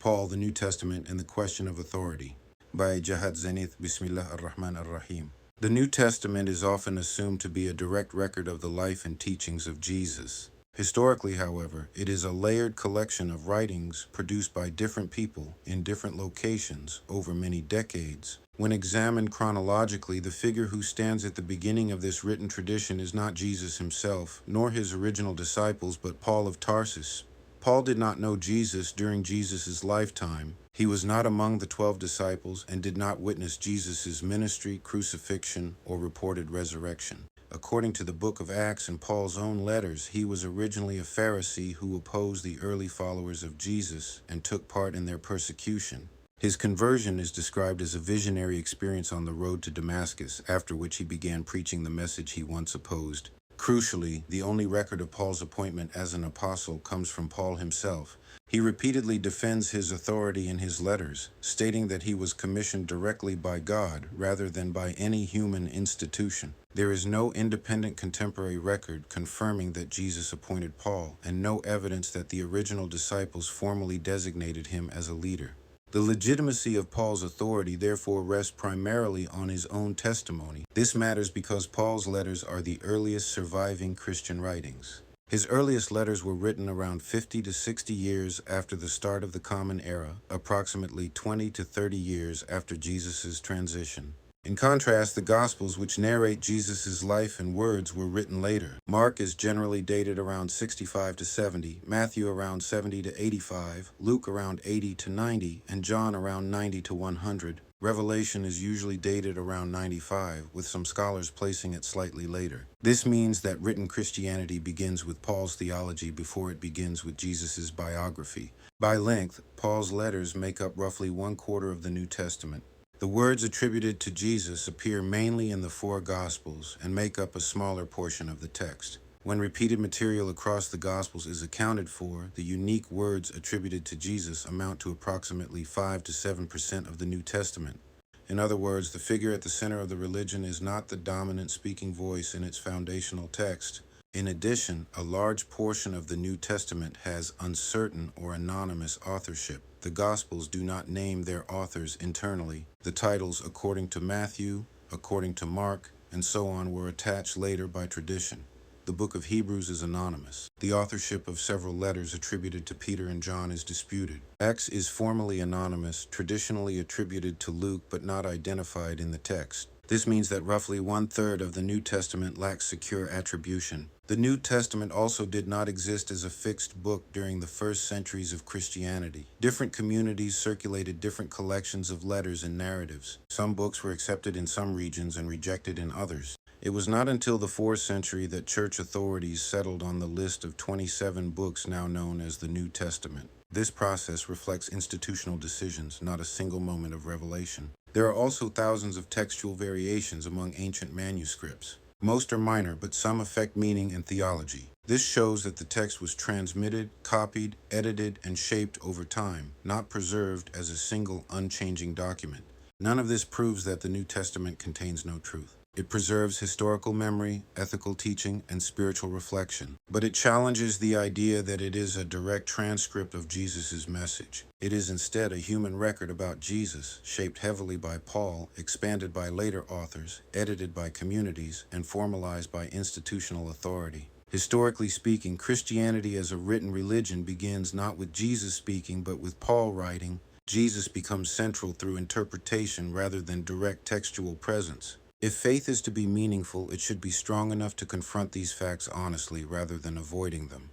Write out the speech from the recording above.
Paul, the New Testament, and the Question of Authority, by Jahad Zenith. Bismillah ar-Rahman ar-Rahim. The New Testament is often assumed to be a direct record of the life and teachings of Jesus. Historically, however, it is a layered collection of writings produced by different people in different locations over many decades. When examined chronologically, the figure who stands at the beginning of this written tradition is not Jesus himself, nor his original disciples, but Paul of Tarsus. Paul did not know Jesus during Jesus' lifetime. He was not among the 12 disciples and did not witness Jesus' ministry, crucifixion, or reported resurrection. According to the book of Acts and Paul's own letters, he was originally a Pharisee who opposed the early followers of Jesus and took part in their persecution. His conversion is described as a visionary experience on the road to Damascus, after which he began preaching the message he once opposed. Crucially, the only record of Paul's appointment as an apostle comes from Paul himself. He repeatedly defends his authority in his letters, stating that he was commissioned directly by God rather than by any human institution. There is no independent contemporary record confirming that Jesus appointed Paul, and no evidence that the original disciples formally designated him as a leader. The legitimacy of Paul's authority therefore rests primarily on his own testimony. This matters because Paul's letters are the earliest surviving Christian writings. His earliest letters were written around 50 to 60 years after the start of the Common Era, approximately 20 to 30 years after Jesus' transition. In contrast, the Gospels, which narrate Jesus' life and words, were written later. Mark is generally dated around 65 to 70, Matthew around 70 to 85, Luke around 80 to 90, and John around 90 to 100. Revelation is usually dated around 95, with some scholars placing it slightly later. This means that written Christianity begins with Paul's theology before it begins with Jesus' biography. By length, Paul's letters make up roughly 1/4 of the New Testament. The words attributed to Jesus appear mainly in the 4 Gospels and make up a smaller portion of the text. When repeated material across the Gospels is accounted for, the unique words attributed to Jesus amount to approximately 5 to 7% of the New Testament. In other words, the figure at the center of the religion is not the dominant speaking voice in its foundational text. In addition, a large portion of the New Testament has uncertain or anonymous authorship. The Gospels do not name their authors internally. The titles, according to Matthew, according to Mark, and so on, were attached later by tradition. The book of Hebrews is anonymous. The authorship of several letters attributed to Peter and John is disputed. Acts is formally anonymous, traditionally attributed to Luke but not identified in the text. This means that roughly 1/3 of the New Testament lacks secure attribution. The New Testament also did not exist as a fixed book during the first centuries of Christianity. Different communities circulated different collections of letters and narratives. Some books were accepted in some regions and rejected in others. It was not until the 4th century that church authorities settled on the list of 27 books now known as the New Testament. This process reflects institutional decisions, not a single moment of revelation. There are also thousands of textual variations among ancient manuscripts. Most are minor, but some affect meaning and theology. This shows that the text was transmitted, copied, edited, and shaped over time, not preserved as a single unchanging document. None of this proves that the New Testament contains no truth. It preserves historical memory, ethical teaching, and spiritual reflection. But it challenges the idea that it is a direct transcript of Jesus' message. It is instead a human record about Jesus, shaped heavily by Paul, expanded by later authors, edited by communities, and formalized by institutional authority. Historically speaking, Christianity as a written religion begins not with Jesus speaking, but with Paul writing. Jesus becomes central through interpretation rather than direct textual presence. If faith is to be meaningful, it should be strong enough to confront these facts honestly rather than avoiding them.